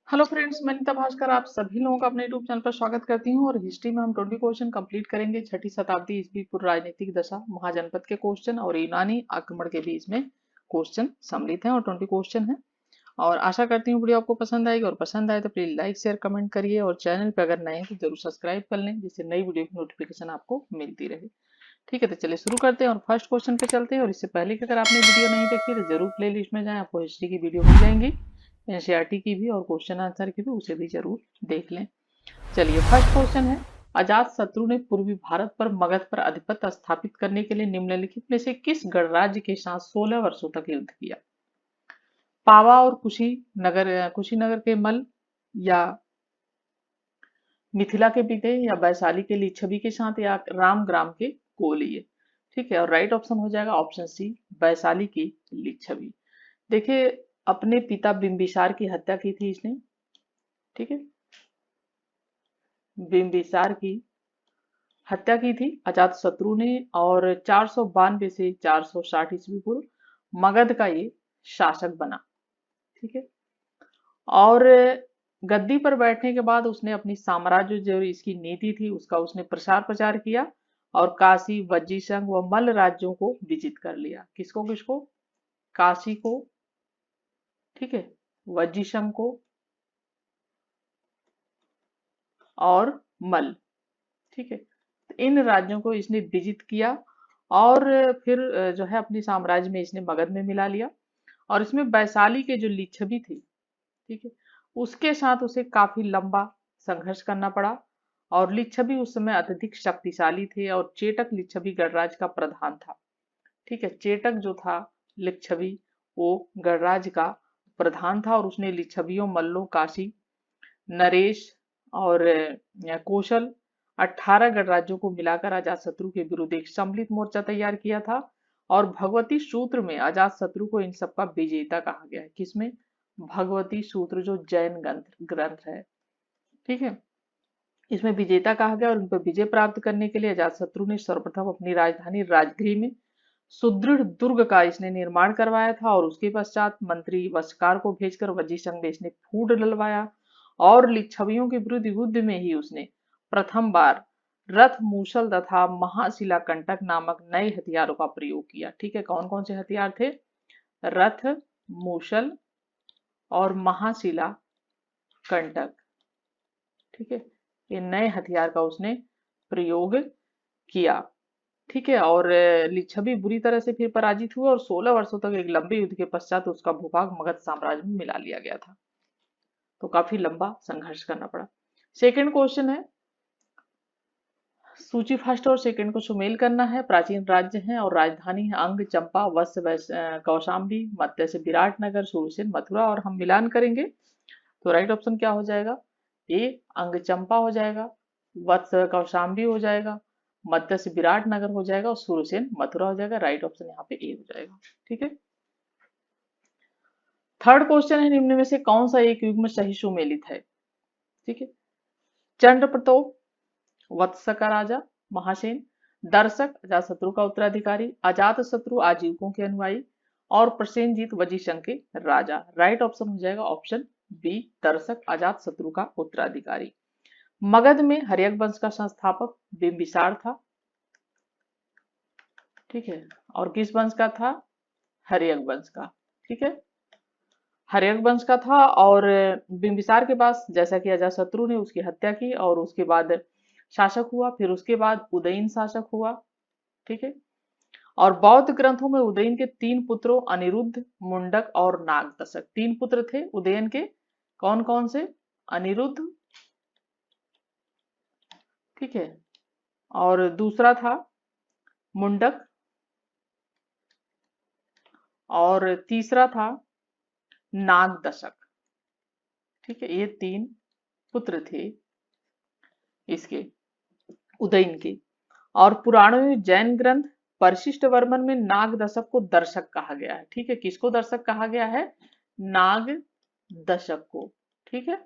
Hello friends, मैं नीता भास्कर आप सभी लोगों का अपने यूट्यूब चैनल पर स्वागत करती हूँ। और हिस्ट्री में हम 20 क्वेश्चन कंप्लीट करेंगे। छठी शताब्दी ईस्वी पूर्व राजनीतिक दशा, महाजनपद के क्वेश्चन और यूनानी आक्रमण के बीच में क्वेश्चन सम्मिलित हैं और 20 क्वेश्चन हैं। और आशा करती हूँ वीडियो आपको पसंद आएगी, और पसंद आए तो प्लीज लाइक शेयर कमेंट करिए, और चैनल पर अगर नए हैं तो जरूर सब्सक्राइब कर लें, जिससे नई वीडियो की नोटिफिकेशन आपको मिलती रहे। ठीक है, तो चलिए शुरू करते हैं और फर्स्ट क्वेश्चन पे चलते हैं। और इससे पहले कि अगर आपने वीडियो नहीं देखी तो जरूर प्ले लिस्ट में जाएं, आपको हिस्ट्री की वीडियो मिल जाएंगी, एनसीईआरटी की भी और क्वेश्चन आंसर की भी, उसे भी जरूर देख लें। चलिए फर्स्ट क्वेश्चन है, अजात शत्रु ने पूर्वी भारत पर मगध पर आधिपत्य स्थापित करने के लिए निम्नलिखित में से किस गणराज्य के साथ 16 वर्षों तक युद्ध किया? पावा और कुशीनगर के मल, या मिथिला के विदय, या वैशाली के लिच्छवी के साथ, या रामग्राम के कोलिय। ठीक है, और राइट ऑप्शन हो जाएगा ऑप्शन सी, वैशाली की लिच्छवी। देखिए, अपने पिता बिंबिसार की हत्या की थी इसने। ठीक है, बिंबिसार की हत्या की थी अजात शत्रु ने, और 492 से 460 ईस्वी पूर्व मगध का ये शासक बना। ठीक है, और गद्दी पर बैठने के बाद उसने अपनी साम्राज्य, जो इसकी नीति थी उसका उसने प्रसार प्रचार किया, और काशी, वज्जीसंग व मल्ल राज्यों को विजित कर लिया। किसको किसको? काशी को, ठीक है, वज्जीसंग को और मल्ल। ठीक है, तो इन राज्यों को इसने विजित किया, और फिर जो है अपने साम्राज्य में इसने मगध में मिला लिया। और इसमें वैशाली के जो लिच्छवी थे, ठीक है, उसके साथ उसे काफी लंबा संघर्ष करना पड़ा। और लिच्छवी उस समय अत्यधिक शक्तिशाली थे, और चेटक लिच्छवी गणराज्य का प्रधान था। ठीक है, चेटक जो था लिच्छवी, वो गणराज्य का प्रधान था, और उसने लिच्छवियों, मल्लों, काशी, नरेश और कौशल, 18 गणराज्यों को मिलाकर अजातशत्रु के विरुद्ध एक सम्मिलित मोर्चा तैयार किया था। और भगवती सूत्र में अजातशत्रु को इन सबका विजेता कहा गया है। किसमें? भगवती सूत्र, जो जैन ग्रंथ ग्रंथ है। ठीक है, इसमें विजेता कहा गया, और उन पर विजय प्राप्त करने के लिए अजातशत्रु ने सर्वप्रथम अपनी राजधानी राजगृह में सुदृढ़ दुर्ग का इसने निर्माण करवाया था। और उसके पश्चात मंत्री वस्कार को भेजकर वज्जीसंग में इसने फूट डलवाया, और लिच्छवियों के विरुद्ध युद्ध में ही उसने प्रथम बार रथ, मूसल तथा महाशिला कंटक नामक नए हथियारों का प्रयोग किया। ठीक है, कौन कौन से हथियार थे? रथ, मूसल और महाशिला कंटक। ठीक है, ये नए हथियार का उसने प्रयोग किया। ठीक है, और लिच्छवी बुरी तरह से फिर पराजित हुए, और 16 वर्षों तक एक लंबे युद्ध के पश्चात उसका भूभाग मगध साम्राज्य में मिला लिया गया था। तो काफी लंबा संघर्ष करना पड़ा। सेकंड क्वेश्चन है, सूची फर्स्ट और सेकंड को सुमेल करना है। प्राचीन राज्य है और राजधानी है अंग, चंपा, वत्स, कौशाम्बी, मध्य से विराटनगर, सूरसेन, मथुरा, और हम मिलान करेंगे। तो राइट ऑप्शन क्या हो जाएगा? ए अंग चंपा हो जाएगा, वत्स कौशाम्बी हो जाएगा, मध्य से विराटनगर हो जाएगा, और सूरसेन मथुरा हो जाएगा। राइट ऑप्शन यहाँ पे ए हो जाएगा। ठीक है, थर्ड क्वेश्चन है, निम्न में से कौन सा एक युग्म सही सुमेलित है? ठीक है, चंद्र प्रतोप, वत्स का राजा, महासेन, दर्शक अजातशत्रु का उत्तराधिकारी, अजातशत्रु आजीविकों के अनुयायी, और प्रसेनजीत वजीशंक के राजा। राइट ऑप्शन हो जाएगा ऑप्शन बी, दर्शक अजातशत्रु का उत्तराधिकारी। मगध में हर्यक वंश का संस्थापक बिंबिसार था। ठीक है, और किस वंश का था? हर्यक वंश का। ठीक है, हर्यक वंश का था, और बिंबिसार के पास, जैसा कि अजातशत्रु ने उसकी हत्या की, और उसके बाद शासक हुआ, फिर उसके बाद उदयन शासक हुआ। ठीक है, और बौद्ध ग्रंथों में उदयन के 3 पुत्रों अनिरुद्ध, मुंडक और नागदशक, 3 पुत्र थे उदयन के। कौन कौन से? अनिरुद्ध, ठीक है, और दूसरा था मुंडक, और तीसरा था नागदशक। ठीक है, ये 3 पुत्र थे इसके, उदयन के। और पुराणों में जैन ग्रंथ परिशिष्ट वर्मन में नागदशक को दर्शक कहा गया है। ठीक है, किसको दर्शक कहा गया है? नाग दशक को। ठीक है,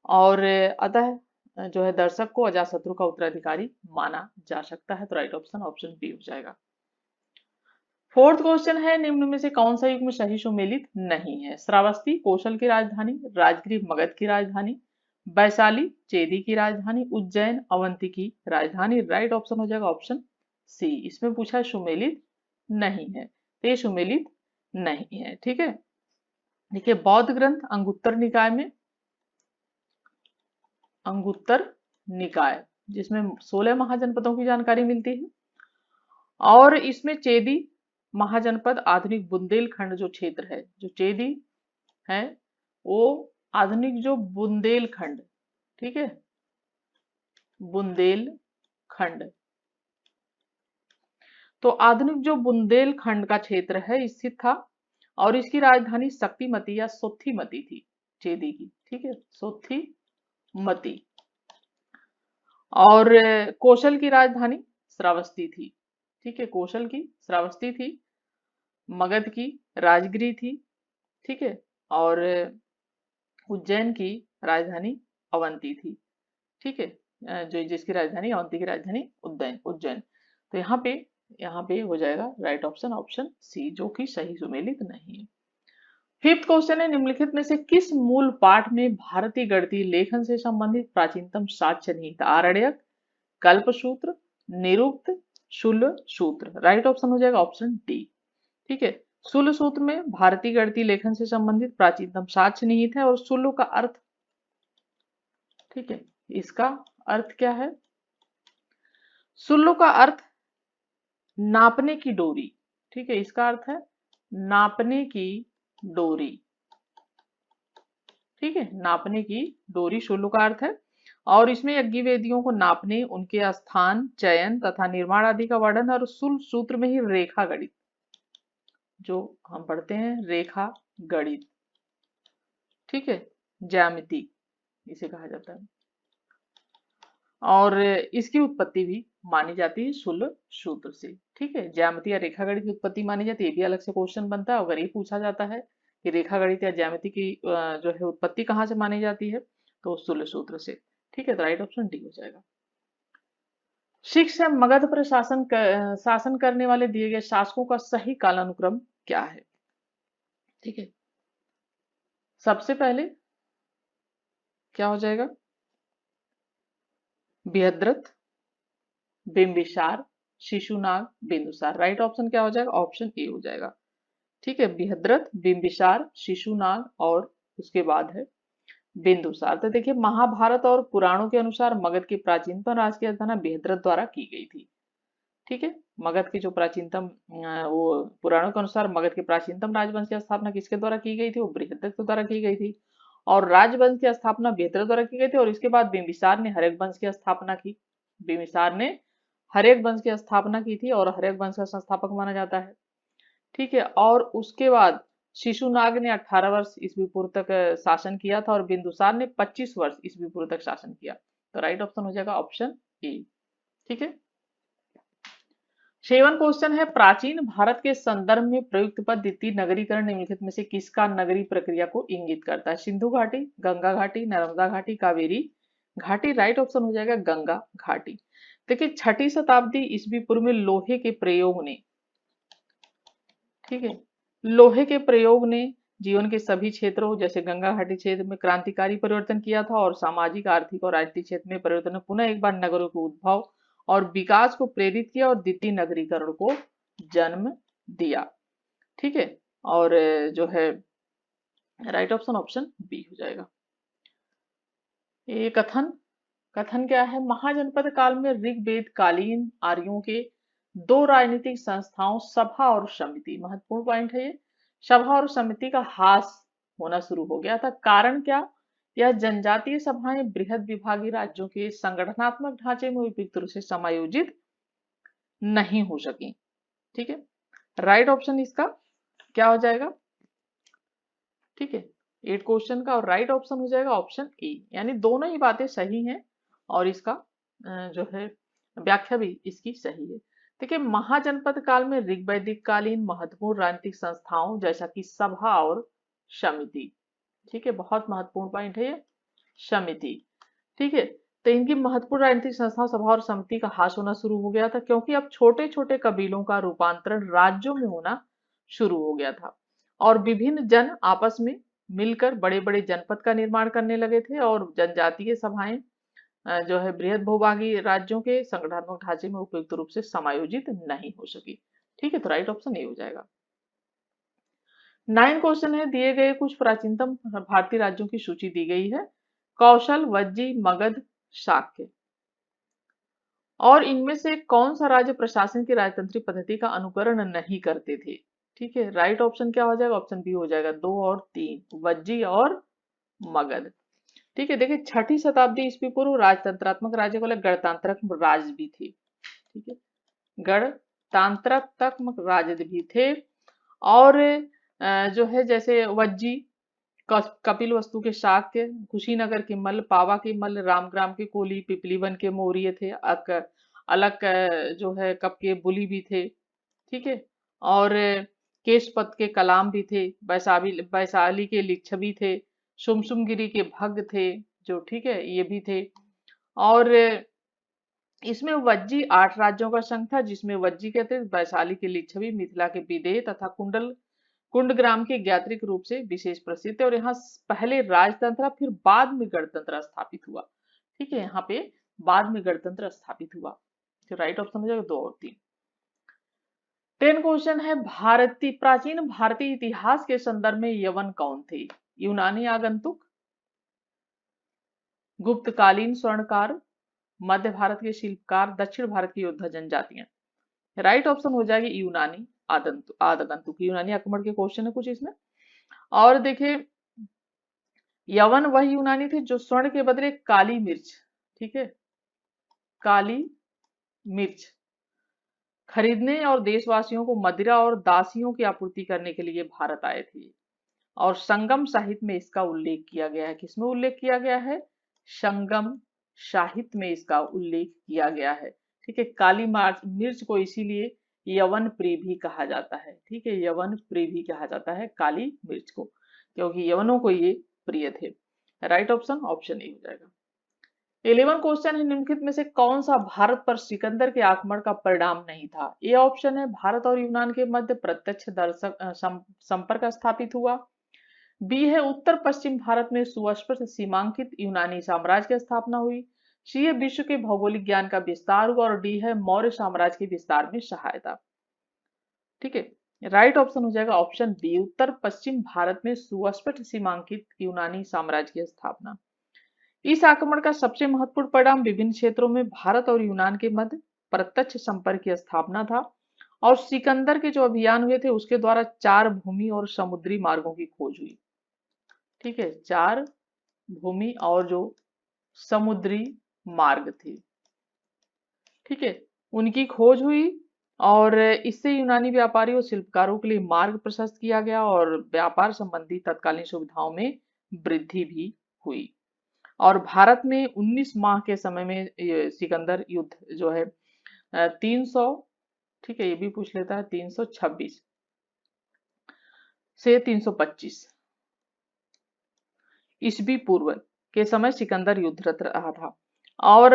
और अतः जो है दर्शक को अजातशत्रु का उत्तराधिकारी माना जा सकता है। तो राइट ऑप्शन ऑप्शन बी हो जाएगा। फोर्थ क्वेश्चन है, निम्न में से कौन सा युग्म सही सुमेलित नहीं है? श्रावस्ती कौशल की राजधानी, राजगृह मगध की राजधानी, वैशाली चेदी की राजधानी, उज्जैन अवंती की राजधानी। राइट ऑप्शन हो जाएगा ऑप्शन सी। इसमें पूछा है सुमेलित नहीं है, तो ये सुमेलित नहीं है। ठीक है, देखिए बौद्ध ग्रंथ अंगुत्तर निकाय में, अंगुत्तर निकाय जिसमें 16 महाजनपदों की जानकारी मिलती है, और इसमें चेदी महाजनपद आधुनिक बुंदेलखंड जो क्षेत्र है, जो चेदी है वो आधुनिक जो बुंदेलखंड, ठीक है, बुंदेलखंड, तो आधुनिक जो बुंदेलखंड का क्षेत्र है स्थित था, और इसकी राजधानी शक्तिमती या सोत्थीमती थी चेदी की। ठीक है, सोत्थीमती। और कौशल की राजधानी श्रावस्ती थी। ठीक है, कौशल की श्रावस्ती थी, मगध की राजगिरी थी। ठीक है, और उज्जैन की राजधानी अवंती थी। ठीक है, जो जिसकी राजधानी अवंती की राजधानी उज्जैन उज्जैन। तो यहाँ पे हो जाएगा राइट ऑप्शन ऑप्शन सी, जो कि सही सुमेलित नहीं है। फिफ्थ क्वेश्चन है, निम्नलिखित में से किस मूल पाठ में भारतीय गणितीय लेखन से संबंधित प्राचीनतम साक्ष्य निहित? आरण्यक, कल्पसूत्र, निरुक्त, शूल सूत्र। राइट ऑप्शन हो जाएगा ऑप्शन डी। ठीक है, शूल सूत्र में भारतीय गणितीय लेखन से संबंधित प्राचीनतम साक्ष्य निहित है, और शूल का अर्थ, ठीक है, इसका अर्थ क्या है? शूल का अर्थ नापने की डोरी। ठीक है, इसका अर्थ है नापने की डोरी। ठीक है, नापने की डोरी शूल का अर्थ है, और इसमें यज्ञवेदियों को नापने, उनके स्थान चयन तथा निर्माण आदि का वर्णन, और शूल सूत्र में ही रेखा गणित, जो हम पढ़ते हैं रेखा गणित, ठीक है, ज्यामिति इसे कहा जाता है, और इसकी उत्पत्ति भी मानी जाती है शूल सूत्र से। ठीक है, ज्यामिति या रेखा गणित की उत्पत्ति मानी जाती है, ये भी अलग से क्वेश्चन बनता है। अगर ये पूछा जाता है कि रेखा गणित या ज्यामिति की जो है उत्पत्ति कहाँ से मानी जाती है, तो शूल सूत्र से। ठीक है, तो राइट ऑप्शन डी हो जाएगा। सिख से मगध पर शासन करने वाले दिए गए शासकों का सही कालानुक्रम क्या है? ठीक है, सबसे पहले क्या हो जाएगा? बृहद्रथ, बिंबिसार, शिशुनाग, बिंदुसार। राइट ऑप्शन क्या हो जाएगा? ऑप्शन ए हो जाएगा। ठीक है, बृहद्रथ, बिंबिसार, शिशुनाग, और उसके बाद है बिंदुसार। तो देखिए महाभारत और पुराणों के अनुसार मगध की प्राचीनतम राज की स्थापना बृहद्रथ द्वारा की गई थी। ठीक है, मगध की जो प्राचीनतम वो पुराणों के अनुसार मगध के प्राचीनतम राजवंश की स्थापना किसके द्वारा की गई थी? वो बृहद्रथ के द्वारा की गई थी, और राजवंश की स्थापना बृहद्रथ द्वारा की गई थी, और इसके बाद बिंबिसार ने हर्यक वंश की स्थापना की। बिंबिसार ने हर्यक वंश की स्थापना की थी, और हर्यक वंश का संस्थापक माना जाता है। ठीक है, और उसके बाद शिशुनाग ने 18 वर्ष ईस्वी पूर्व तक शासन किया था, और बिंदुसार ने 25 वर्ष ईस्वी पूर्व तक शासन किया। तो राइट ऑप्शन हो जाएगा ऑप्शन ए। ठीक है, 7 क्वेश्चन है, प्राचीन भारत के संदर्भ में प्रयुक्त पद द्वितीय नगरीकरण निम्नलिखित में से किसका नगरी प्रक्रिया को इंगित करता है? सिंधु घाटी, गंगा घाटी, नर्मदा घाटी, कावेरी घाटी। राइट ऑप्शन हो जाएगा गंगा घाटी। देखिए 6ठी शताब्दी ईस्वी पूर्व में लोहे के प्रयोग ने, ठीक है, लोहे के प्रयोग ने जीवन के सभी क्षेत्रों जैसे गंगा घाटी क्षेत्र में क्रांतिकारी परिवर्तन किया था, और सामाजिक, आर्थिक और राजनीतिक क्षेत्र में परिवर्तन ने पुनः एक बार नगरों के उद्भव और विकास को प्रेरित किया, और द्वितीय नगरीकरण को जन्म दिया। ठीक है, और जो है राइट ऑप्शन ऑप्शन बी हो जाएगा। ये कथन, कथन क्या है? महाजनपद काल में ऋग्वेद कालीन आर्यों के 2 राजनीतिक संस्थाओं सभा और समिति, महत्वपूर्ण पॉइंट है ये, सभा और समिति का ह्रास होना शुरू हो गया था। कारण क्या? यह जनजातीय सभाएं बृहद विभागीय राज्यों के संगठनात्मक ढांचे में उपयुक्त रूप से समायोजित नहीं हो सकी। ठीक है, राइट ऑप्शन इसका क्या हो जाएगा? ठीक है, 8 क्वेश्चन का और राइट ऑप्शन हो जाएगा ऑप्शन ए, यानी दोनों ही बातें सही हैं, और इसका जो है व्याख्या भी इसकी सही है। देखिए महाजनपद काल में ऋग्वैदिक कालीन महत्वपूर्ण राजनीतिक संस्थाओं जैसा कि सभा और समिति, ठीक है, बहुत महत्वपूर्ण पॉइंट है ये, समिति। ठीक है, तो इनकी महत्वपूर्ण राजनीतिक संस्थाओं, सभा और समिति का ह्रास होना शुरू हो गया था, क्योंकि अब छोटे छोटे कबीलों का रूपांतरण राज्यों में होना शुरू हो गया था और विभिन्न जन आपस में मिलकर बड़े बड़े जनपद का निर्माण करने लगे थे और जनजातीय सभाएं जो है बृहद भूभागी राज्यों के संगठनात्मक ढांचे में उपयुक्त रूप से समायोजित नहीं हो सकी। ठीक है, तो राइट ऑप्शन ए हो जाएगा। 9 क्वेश्चन है, दिए गए कुछ प्राचीनतम भारतीय राज्यों की सूची दी गई है। कौशल, वज्जी, मगध, शाक्य। और इनमें से कौन सा राज्य प्रशासन की राजतंत्रीय पद्धति का अनुकरण नहीं करते थे? ठीक है, राइट ऑप्शन क्या हो जाएगा? ऑप्शन बी हो जाएगा, 2 और 3, वज्जी और मगध। ठीक है, देखिए 6ठी शताब्दी ईस्वी पूर्व राजतंत्रात्मक राज्य को गणतंत्रात्मक राज्य भी थे। ठीक है, गणतंत्रात्मक राज्य भी थे। और जो है जैसे वज्जी कपिल वस्तु के शाक्य, कुशीनगर के मल्ल, पावा के मल्ल, रामग्राम के कोली, पिपलीवन के मौर्य थे, अलग जो है कप के बुली भी थे। ठीक है, और केशपत के कलाम भी थे, वैशाली के लिच्छवी थे, सुमसुमगिरी के भग थे जो, ठीक है, ये भी थे। और इसमें वज्जी 8 राज्यों का संघ था, जिसमें वज्जी कहते हैं वैशाली के लिच्छवी, मिथिला के विदेह तथा कुंडग्राम के ज्ञात्रिक रूप से विशेष प्रसिद्ध है। और यहाँ पहले राजतंत्र फिर बाद में गणतंत्र स्थापित हुआ। ठीक है, यहाँ पे बाद में गणतंत्र स्थापित हुआ। तो राइट ऑप्शन हो जाएगा 2 और 3। 10 क्वेश्चन है, प्राचीन भारतीय इतिहास के संदर्भ में यवन कौन थे? यूनानी आगंतुक, गुप्तकालीन स्वर्णकार, मध्य भारत के शिल्पकार, दक्षिण भारत की योद्धा जनजातियां। राइट ऑप्शन हो जाएगी यूनानी आगंतुक। यूनानी आक्रमण के क्वेश्चन है कुछ इसमें। और देखिए यवन वह यूनानी थे जो स्वर्ण के बदले काली मिर्च, ठीक है, काली मिर्च खरीदने और देशवासियों को मदिरा और दासियों की आपूर्ति करने के लिए भारत आए थे। और संगम साहित्य में इसका उल्लेख किया गया है। किसमें उल्लेख किया गया है? संगम साहित्य में इसका उल्लेख किया गया है। ठीक है, काली मिर्च को इसीलिए यवन प्रिय भी कहा जाता है। ठीक है, यवन प्रिय भी कहा जाता है काली मिर्च को, क्योंकि यवनों को ये प्रिय थे। राइट ऑप्शन ऑप्शन ए हो जाएगा। 11 क्वेश्चन है, निम्नलिखित में से कौन सा भारत पर सिकंदर के आक्रमण का परिणाम नहीं था? ए ऑप्शन है भारत और यूनान के मध्य प्रत्यक्ष संपर्क स्थापित हुआ। बी है उत्तर पश्चिम भारत में सुस्पष्ट सीमांकित यूनानी साम्राज्य की स्थापना हुई। सी है विश्व के भौगोलिक ज्ञान का विस्तार हुआ। और डी है मौर्य साम्राज्य के विस्तार में सहायता। ठीक है, राइट ऑप्शन हो जाएगा ऑप्शन बी, उत्तर पश्चिम भारत में सुस्पष्ट सीमांकित यूनानी साम्राज्य की स्थापना। इस आक्रमण का सबसे महत्वपूर्ण परिणाम विभिन्न क्षेत्रों में भारत और यूनान के मध्य प्रत्यक्ष संपर्क की स्थापना था। और सिकंदर के जो अभियान हुए थे उसके द्वारा 4 भूमि और समुद्री मार्गों की खोज हुई। ठीक है, 4 भूमि और जो समुद्री मार्ग थे, ठीक है, उनकी खोज हुई। और इससे यूनानी व्यापारियों और शिल्पकारों के लिए मार्ग प्रशस्त किया गया और व्यापार संबंधी तत्कालीन सुविधाओं में वृद्धि भी हुई। और भारत में 19 माह के समय में सिकंदर युद्ध जो है 300, ठीक है, ये भी पूछ लेता है, 326 से 325 ईस्वी पूर्व के समय सिकंदर युद्धरत रहा था। और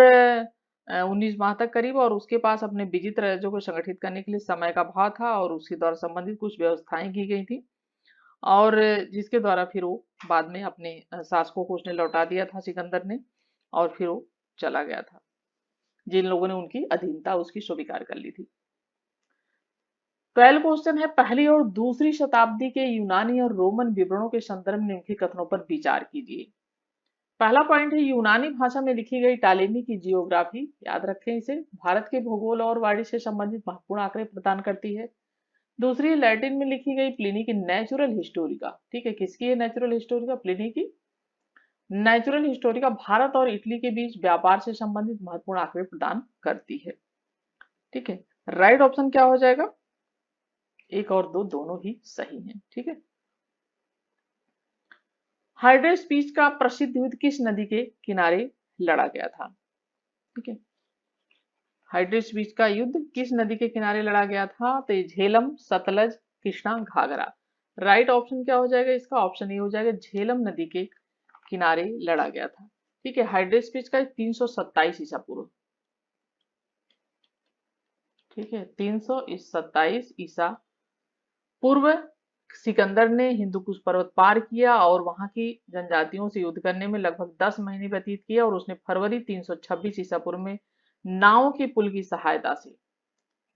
19 माह तक करीब। और उसके पास अपने विजित राज्यों को संगठित करने के लिए समय का अभाव था और उसके द्वारा संबंधित कुछ व्यवस्थाएं की गई थी। और जिसके द्वारा फिर वो बाद में अपने शासकों को उसने लौटा दिया था सिकंदर ने, और फिर वो चला गया था जिन लोगों ने उनकी अधीनता उसकी स्वीकार कर ली थी। 12 क्वेश्चन है, पहली और दूसरी शताब्दी के यूनानी और रोमन विवरणों के संदर्भ में निम्नलिखित कथनों पर विचार कीजिए। पहला पॉइंट है यूनानी भाषा में लिखी गई टालेमी की जियोग्राफी, याद रखें इसे, भारत के भूगोल और वाणिज्य से संबंधित महत्वपूर्ण आंकड़े प्रदान करती है। दूसरी लैटिन में लिखी गई प्लिनी की नेचुरल हिस्टोरिका। ठीक है, किसकी है नेचुरल हिस्टोरिका? प्लिनी की नेचुरल हिस्टोरिका भारत और इटली के बीच व्यापार से संबंधित महत्वपूर्ण आंकड़े प्रदान करती है। ठीक है, राइट ऑप्शन क्या हो जाएगा? 1 और 2 दोनों ही सही हैं। ठीक है, हाइड्रेस बीच का प्रसिद्ध युद्ध किस नदी के किनारे लड़ा गया था? ठीक है, हाइड्रेस बीच का युद्ध किस नदी के किनारे लड़ा गया था? तो ये झेलम, सतलज, कृष्णा, घाघरा। राइट ऑप्शन क्या हो जाएगा इसका? ऑप्शन ए हो जाएगा, झेलम नदी के किनारे लड़ा गया था। ठीक है, हाइड्रेस्पिस का 327 ईसा पूर्व। ठीक है, 327 ईसा पूर्व सिकंदर ने हिंदुकुश पर्वत पार किया और वहां की जनजातियों से युद्ध करने में लगभग 10 महीने व्यतीत किया, और उसने फरवरी 326 ईसा पूर्व में नाव की पुल की सहायता से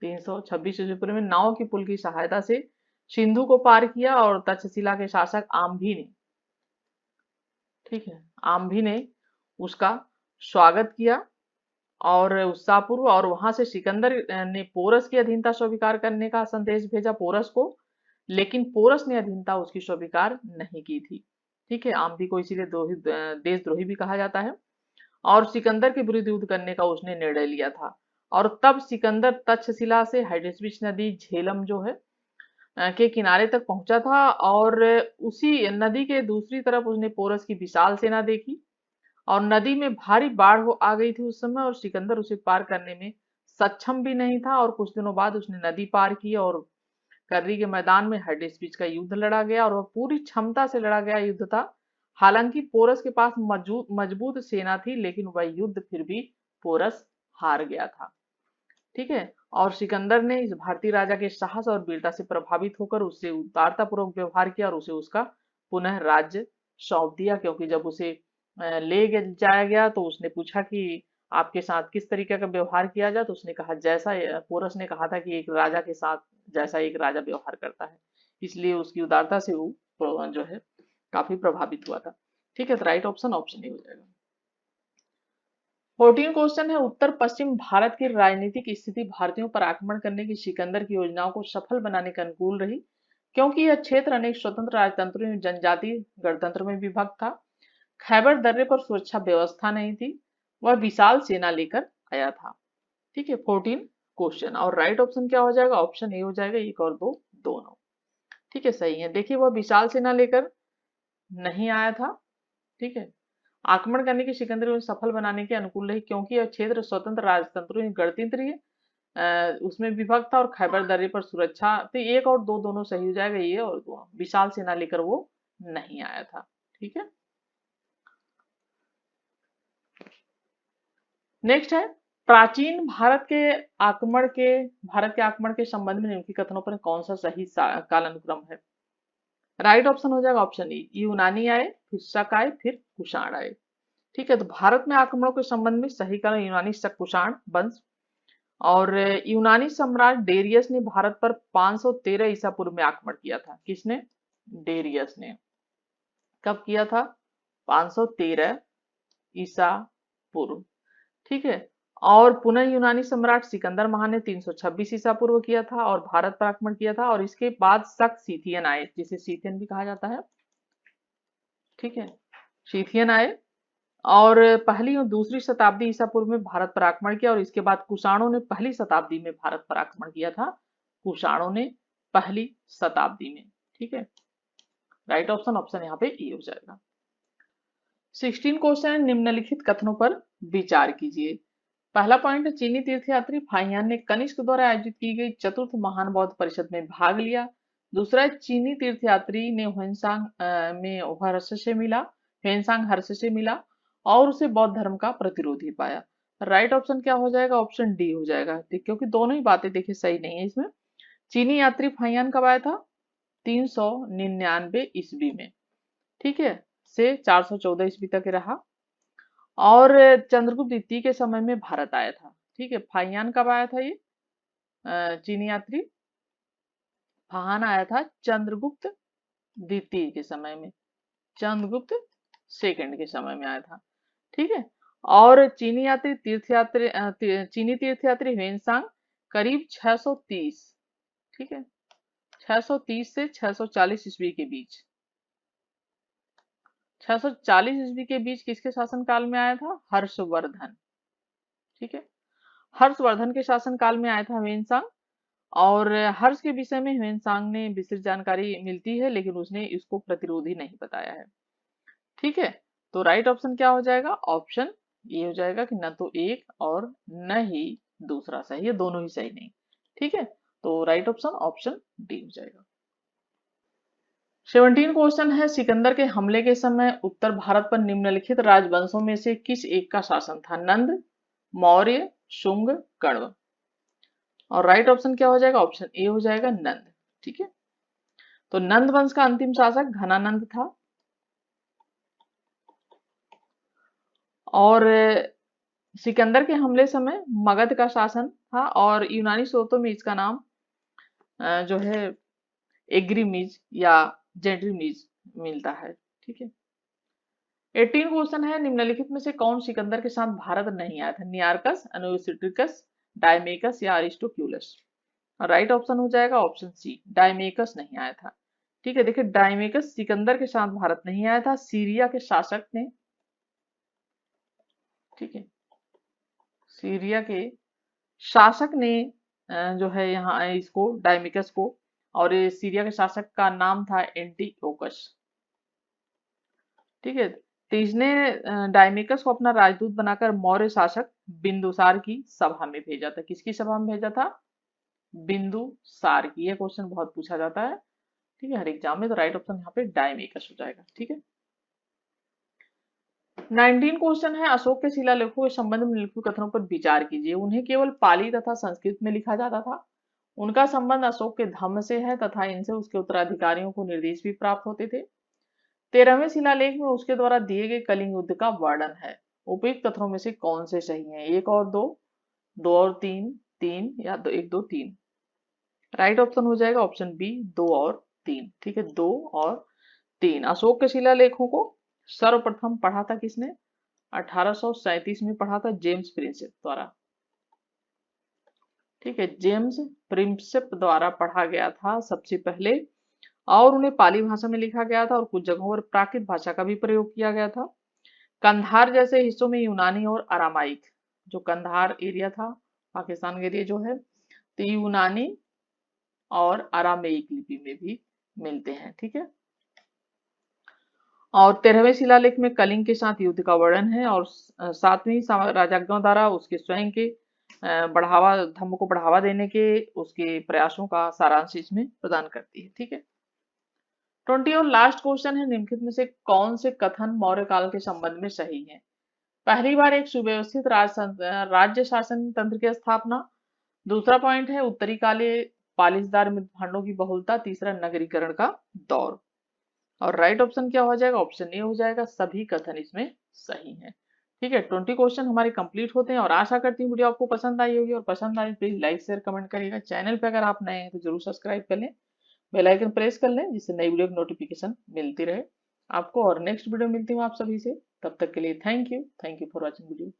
326 ईसा पूर्व में नाव की पुल की सहायता से सिंधु को पार किया, और तक्षशिला के शासक आम्भी ने, ठीक है, आम्भी ने उसका स्वागत किया और उत्साहपूर्व, और वहां से सिकंदर ने पोरस की अधीनता स्वीकार करने का संदेश भेजा पोरस को, लेकिन पोरस ने अधीनता उसकी स्वीकार नहीं की थी। ठीक है, आम्भी को इसीलिए देशद्रोही भी कहा जाता है, और सिकंदर के विरुद्ध युद्ध करने का उसने निर्णय लिया था। और तब सिकंदर तक्षशिला से हाइडेस्पिस नदी झेलम जो है के किनारे तक पहुंचा था, और उसी नदी के दूसरी तरफ उसने पोरस की विशाल सेना देखी, और नदी में भारी बाढ़ हो आ गई थी उस समय, और सिकंदर उसे पार करने में सक्षम भी नहीं था, और कुछ दिनों बाद उसने नदी पार की, और कर्री के मैदान में हाइडेस्पिस का युद्ध लड़ा गया, और वह पूरी क्षमता से लड़ा गया युद्ध था। हालांकि पोरस के पास मजबूत सेना थी, लेकिन वह युद्ध फिर भी पोरस हार गया था। ठीक है, और सिकंदर ने इस भारतीय राजा के साहस और वीरता से प्रभावित होकर उससे उदारतापूर्वक व्यवहार किया, और उसे उसका पुनः राज्य सौंप दिया, क्योंकि जब उसे जाया गया तो उसने पूछा कि आपके साथ किस तरीके का व्यवहार किया जाए, तो उसने कहा जैसा पोरस ने कहा था कि एक राजा के साथ जैसा एक राजा व्यवहार करता है, इसलिए उसकी उदारता से वो जो है काफी प्रभावित हुआ था। ठीक है, तो राइट ऑप्शन ऑप्शन ही हो जाएगा। 14 क्वेश्चन है, उत्तर पश्चिम भारत की राजनीतिक स्थिति भारतीयों पर आक्रमण करने की सिकंदर की योजनाओं को सफल बनाने के अनुकूल रही, क्योंकि यह क्षेत्र अनेक स्वतंत्र राजतंत्रों में जनजातीय गणतंत्र में विभक्त था। खैबर दर्रे पर सुरक्षा व्यवस्था नहीं थी, वह विशाल सेना लेकर आया था। ठीक है, 14 क्वेश्चन, और राइट ऑप्शन क्या हो जाएगा? ऑप्शन ए हो जाएगा, एक और दो दोनों। ठीक है, सही है। देखिए, वह विशाल सेना लेकर नहीं आया था। ठीक है, आक्रमण करने की सिकंदर को सफल बनाने के अनुकूल रही, क्योंकि यह क्षेत्र स्वतंत्र राजतंत्रों में गणतंत्रीय उसमें विभक्त था, और खैबर दर्रे पर सुरक्षा, तो एक और दो दोनों सही हो जाएगा, ये और दो। विशाल सेना लेकर वो नहीं आया था। ठीक है, नेक्स्ट है, प्राचीन भारत के आक्रमण के संबंध में निम्नलिखित कथनों पर कौन सा सही कालानुक्रम है? राइट ऑप्शन हो जाएगा ऑप्शन ए, यूनानी आए, फिर शक आए, फिर कुषाण आए। ठीक है, तो भारत में आक्रमणों के संबंध में सही काल यूनानी शक कुषाण वंश, और यूनानी सम्राट डेरियस ने भारत पर 513 ईसा पूर्व में आक्रमण किया था। किसने? डेरियस ने। कब किया था? 513 ईसा पूर्व। ठीक है, और पुनः यूनानी सम्राट सिकंदर महान ने 326 ईसा पूर्व किया था और भारत पर आक्रमण किया था, और इसके बाद शक सीथियन आए, जिसे सीथियन भी कहा जाता है। ठीक है, सीथियन आए और पहली और दूसरी शताब्दी ईसा पूर्व में भारत पर आक्रमण किया, और इसके बाद कुषाणों ने पहली शताब्दी में भारत पर आक्रमण किया था। कुषाणों ने पहली शताब्दी में। ठीक है, राइट ऑप्शन ऑप्शन यहाँ पे ए हो जाएगा। 16 क्वेश्चन, निम्नलिखित कथनों पर विचार कीजिए। पहला पॉइंट, चीनी तीर्थयात्री फाहियान ने कनिष्क द्वारा आयोजित की गई चतुर्थ महान बौद्ध परिषद में भाग लिया। दूसरा, चीनी तीर्थयात्री ने ह्वेनसांग में हर्ष से मिला, ह्वेनसांग हर्ष से मिला और उसे बौद्ध धर्म का प्रतिरोधी पाया। राइट ऑप्शन क्या हो जाएगा? ऑप्शन डी हो जाएगा, क्योंकि दोनों ही बातें देखिए सही नहीं है इसमें। चीनी यात्री फाहियान कब आया था? 399 ईस्वी में। ठीक है, से 414 ईस्वी तक रहा, और चंद्रगुप्त द्वितीय के समय में भारत आया था। ठीक है, फाहियान कब आया था? ये चीनी यात्री फाहान आया था चंद्रगुप्त द्वितीय के समय में, चंद्रगुप्त सेकंड के समय में आया था। ठीक है, और चीनी तीर्थयात्री ह्वेनसांग करीब 630, ठीक है, 630 से 640 ईस्वी के बीच, 640 ईस्वी के बीच किसके शासन काल में आया था? हर्षवर्धन। ठीक है, हर्षवर्धन के शासन काल में आया था ह्वेनसांग, और हर्ष के विषय में ह्वेनसांग ने विस्तृत जानकारी मिलती है, लेकिन उसने इसको प्रतिरोधी नहीं बताया है। ठीक है, तो राइट ऑप्शन क्या हो जाएगा? ऑप्शन ये हो जाएगा कि न तो एक और न ही दूसरा सही है, दोनों ही सही नहीं। ठीक है, तो राइट ऑप्शन ऑप्शन डी हो जाएगा। 17 क्वेश्चन है, सिकंदर के हमले के समय उत्तर भारत पर निम्नलिखित राजवंशों में से किस एक का शासन था? नंद, मौर्य, शुंग, कण्व। और राइट ऑप्शन क्या हो जाएगा? ऑप्शन ए हो जाएगा नंद। ठीक है, तो नंद वंश का अंतिम शासक घनानंद था। और सिकंदर के हमले समय मगध का शासन था, और यूनानी स्रोतों में इसका नाम जो है एग्रीमीज या जेंट्रीमीज मिलता है। ठीक है, 18 क्वेश्चन है, निम्नलिखित में से कौन सिकंदर के साथ भारत नहीं आया था? नियार्कस, अनुसिट्रिकस, डायमेकस या अरिस्टोक्यूलस। राइट ऑप्शन हो जाएगा ऑप्शन सी, डायमेकस नहीं आया था। ठीक है, देखिए डायमेकस सिकंदर के साथ भारत नहीं आया था, सीरिया के शासक ने। ठीक है, सीरिया के शासक ने जो है यहाँ इसको डायमेकस को, और ये सीरिया के शासक का नाम था एंटीओकस। ठीक है, तो इसने डायमेकस को अपना राजदूत बनाकर मौर्य शासक बिंदुसार की सभा में भेजा था। किसकी सभा में भेजा था? बिंदुसार की। ये क्वेश्चन बहुत पूछा जाता है, ठीक है, हर एग्जाम में। तो राइट ऑप्शन यहाँ पे डायमेकस हो जाएगा। ठीक है, 19 क्वेश्चन है, अशोक के शिलालेखों के संबंध में निम्नलिखित कथनों पर विचार कीजिए। उन्हें केवल पाली तथा संस्कृत में लिखा जाता था। उनका संबंध अशोक के धम्म से है तथा इनसे उसके उत्तराधिकारियों को निर्देश भी प्राप्त होते थे। 13वें शिलालेख में उसके द्वारा दिए गए कलिंग युद्ध का वर्णन है। उपयुक्त कथनों में से कौन से सही हैं? एक और दो, दो और तीन, तीन या दो, एक दो तीन। राइट ऑप्शन हो जाएगा ऑप्शन बी, दो और तीन। ठीक है, दो और तीन। अशोक के शिलालेखों को सर्वप्रथम पढ़ा था किसने? 1837 में पढ़ा था जेम्स प्रिंसेप द्वारा। ठीक है, जेम्स प्रिंसेप द्वारा पढ़ा गया था सबसे पहले, और उन्हें पाली भाषा में लिखा गया था, और कुछ जगहों पर प्राकृत भाषा का भी प्रयोग किया गया था। कंधार जैसे हिस्सों में यूनानी और अरामाइक, जो कंधार एरिया था पाकिस्तान के एरिया जो है, तो यूनानी और अरामेइक लिपि में भी मिलते हैं। ठीक है, और 13वें शिलालेख में कलिंग के साथ युद्ध का वर्णन है, और 7वीं राजाज्ञा द्वारा उसके स्वयं के बढ़ावा, धर्म को बढ़ावा देने के उसके प्रयासों का सारांश इसमें प्रदान करती है। ठीक है, 20 और लास्ट क्वेश्चन है, निम्नलिखित में से कौन से कथन मौर्य काल के संबंध में सही है? पहली बार एक सुव्यवस्थित राज्य शासन तंत्र की स्थापना। दूसरा पॉइंट है उत्तरी काले पालिसदार मृदभांडों की बहुलता। तीसरा नगरीकरण का दौर। और राइट ऑप्शन क्या हो जाएगा? ऑप्शन ए हो जाएगा, सभी कथन इसमें सही हैं। ठीक है, 20 क्वेश्चन हमारे कंप्लीट होते हैं, और आशा करती हूँ वीडियो आपको पसंद आई होगी, और पसंद आई प्लीज लाइक शेयर कमेंट करिएगा। चैनल पे अगर आप नए हैं तो जरूर सब्सक्राइब कर लें, बेल आइकन प्रेस कर लें, जिससे नई वीडियो की नोटिफिकेशन मिलती रहे आपको। और नेक्स्ट वीडियो मिलती हूँ आप सभी से, तब तक के लिए thank you for watching video.